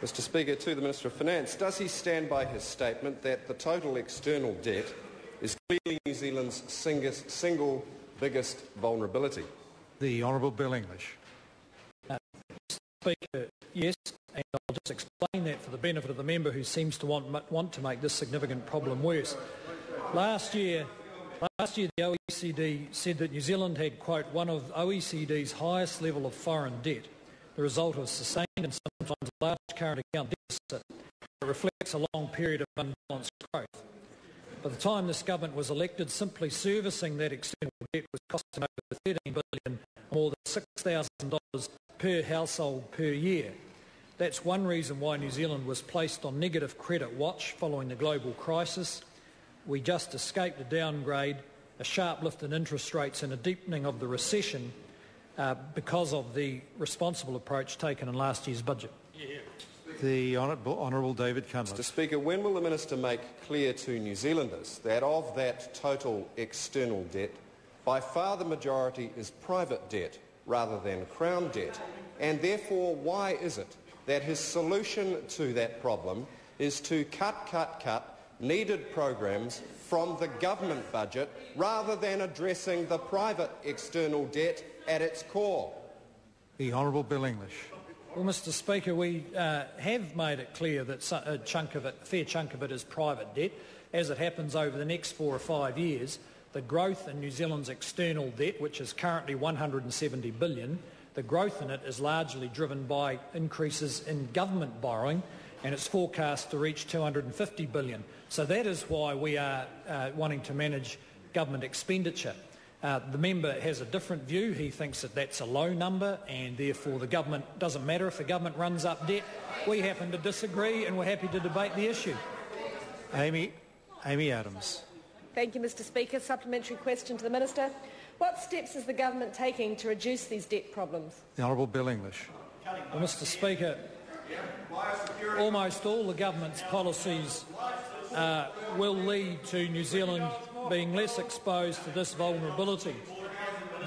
Mr Speaker, to the Minister of Finance, does he stand by his statement that the total external debt is clearly New Zealand's single biggest vulnerability? The Honourable Bill English. Mr Speaker, yes, and I'll just explain that for the benefit of the member who seems to want to make this significant problem worse. Last year the OECD said that New Zealand had, quote, one of OECD's highest level of foreign debt, the result of sustained and sometimes large current account deficit. It reflects a long period of unbalanced growth. By the time this government was elected, simply servicing that external debt was costing over $13 billion, more than $6,000 per household per year. That's one reason why New Zealand was placed on negative credit watch following the global crisis. We just escaped a downgrade, a sharp lift in interest rates and a deepening of the recession because of the responsible approach taken in last year's budget. The Honourable David Cunliffe. Mr Speaker, when will the Minister make clear to New Zealanders that of that total external debt, by far the majority is private debt rather than Crown debt? And therefore, why is it that his solution to that problem is to cut needed programs from the government budget rather than addressing the private external debt at its core? The Honourable Bill English. Well, Mr Speaker, we have made it clear that a fair chunk of it is private debt. As it happens over the next 4 or 5 years, the growth in New Zealand's external debt, which is currently $170 billion, the growth in it is largely driven by increases in government borrowing, and it's forecast to reach $250 billion. So that is why we are wanting to manage government expenditure. The member has a different view. He thinks that that's a low number and therefore the government doesn't matter if the government runs up debt. We happen to disagree and we're happy to debate the issue. Amy Adams. Thank you, Mr Speaker. Supplementary question to the Minister. What steps is the government taking to reduce these debt problems? The Honourable Bill English. Well, Mr Speaker, almost all the government's policies will lead to New Zealand being less exposed to this vulnerability.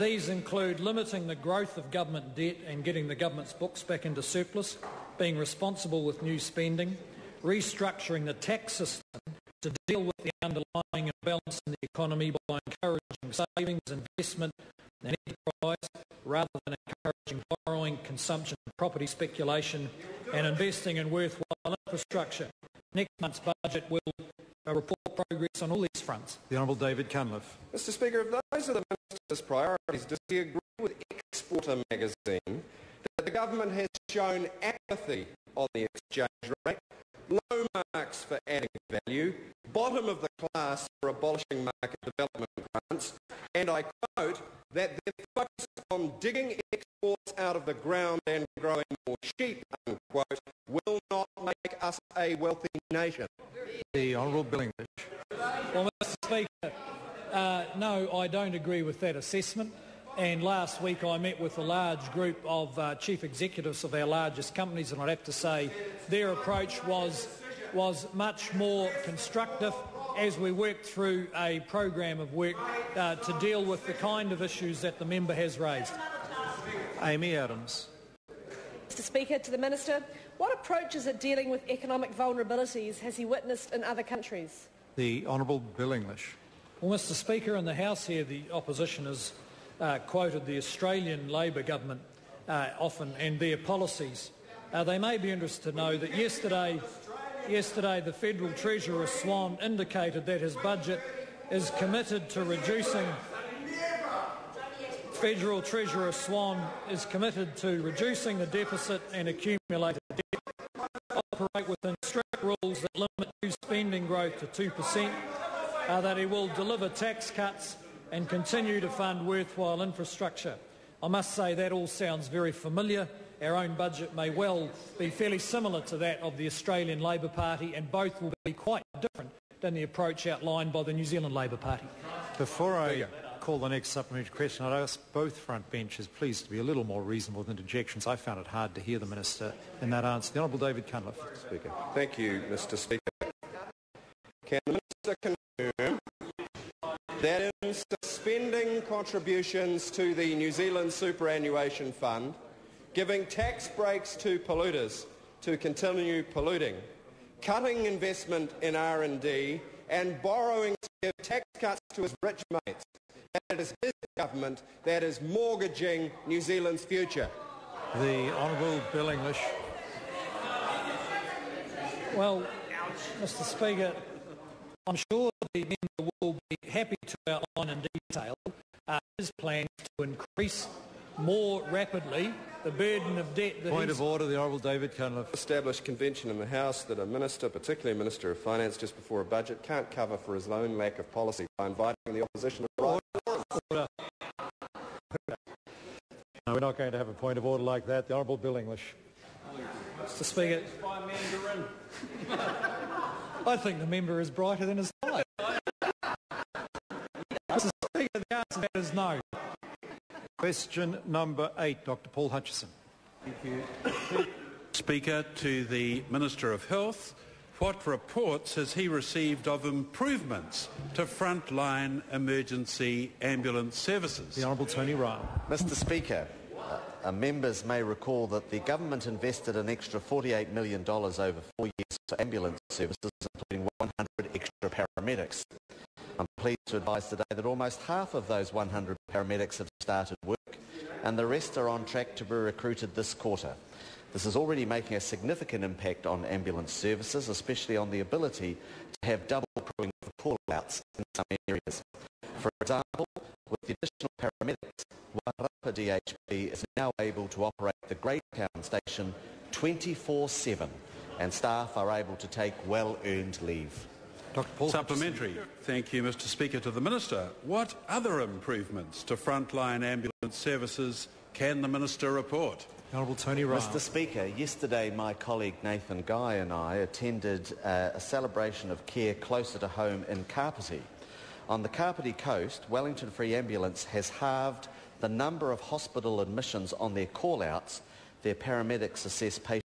These include limiting the growth of government debt and getting the government's books back into surplus, being responsible with new spending, restructuring the tax system to deal with the underlying imbalance in the economy by encouraging savings, investment and enterprise rather than encouraging borrowing, consumption, property speculation and investing in worthwhile infrastructure. Next month's budget will report progress on all these fronts. The Honourable David Cunliffe. Mr Speaker, if those are the Minister's priorities, does he agree with Exporter magazine that the government has shown apathy on the exchange rate, low marks for adding value, bottom of the class for abolishing market development grants, and I quote, that their focus on digging exports out of the ground and growing more sheep, unquote, will not make us a wealthy nation? The Honourable Bill English. Well, Mr Speaker, no, I don't agree with that assessment. And last week I met with a large group of chief executives of our largest companies, and I'd have to say their approach was much more constructive as we worked through a program of work to deal with the kind of issues that the member has raised. Amy Adams. Mr Speaker, to the Minister, what approaches at dealing with economic vulnerabilities has he witnessed in other countries? The Honourable Bill English. Well, Mr Speaker, in the House here the opposition has quoted the Australian Labor government often and their policies. They may be interested to know that yesterday the Federal Treasurer Swan indicated that his budget is committed to reducing. Federal Treasurer Swan is committed to reducing the deficit and accumulated debt, operate within strict rules that limit new spending growth to 2%, that he will deliver tax cuts and continue to fund worthwhile infrastructure. I must say that all sounds very familiar. Our own budget may well be fairly similar to that of the Australian Labor Party, and both will be quite different than the approach outlined by the New Zealand Labor Party. Before I call the next supplementary question, I'd ask both front benches please to be a little more reasonable with interjections. I found it hard to hear the Minister in that answer. The Honourable David Cunliffe. Speaker. Thank you, Mr Speaker. Can the Minister confirm that in suspending contributions to the New Zealand Superannuation Fund, giving tax breaks to polluters, to continue polluting, cutting investment in R&D and borrowing to give tax cuts to his rich mates. And it is his government that is mortgaging New Zealand's future. The Honourable Bill English. Well, Mr Speaker, I'm sure the member will be happy to outline in detail his plans to increase more rapidly the burden of debt that Point of order, the Honourable David Cunliffe. Established convention in the House that a minister, particularly a Minister of Finance just before a budget, can't cover for his own lack of policy by inviting the opposition to write. Order. No, we're not going to have a point of order like that. The Honourable Bill English. Mr Speaker, I think the member is brighter than his eye. Mr Speaker, the answer to that is no. Question number 8, Dr Paul Hutchison. Thank you. Speaker, to the Minister of Health, what reports has he received of improvements to frontline emergency ambulance services? The Honourable Tony Ryle. Mr Speaker, members may recall that the government invested an extra $48 million over 4 years for ambulance services, including 100 extra paramedics. I'm pleased to advise today that almost half of those 100 paramedics have started work and the rest are on track to be recruited this quarter. This is already making a significant impact on ambulance services, especially on the ability to have double crewing for call-outs in some areas. For example, with the additional paramedics, Warapa DHB is now able to operate the Greytown station 24/7 and staff are able to take well-earned leave. Dr Paul Supplementary. Hutchison. Thank you, Mr Speaker. To the Minister, what other improvements to frontline ambulance services can the Minister report? Honourable Tony Ryle. Mr Speaker, yesterday my colleague Nathan Guy and I attended a celebration of care closer to home in Kapiti. On the Kapiti coast, Wellington Free Ambulance has halved the number of hospital admissions on their call-outs. Their paramedics assess patients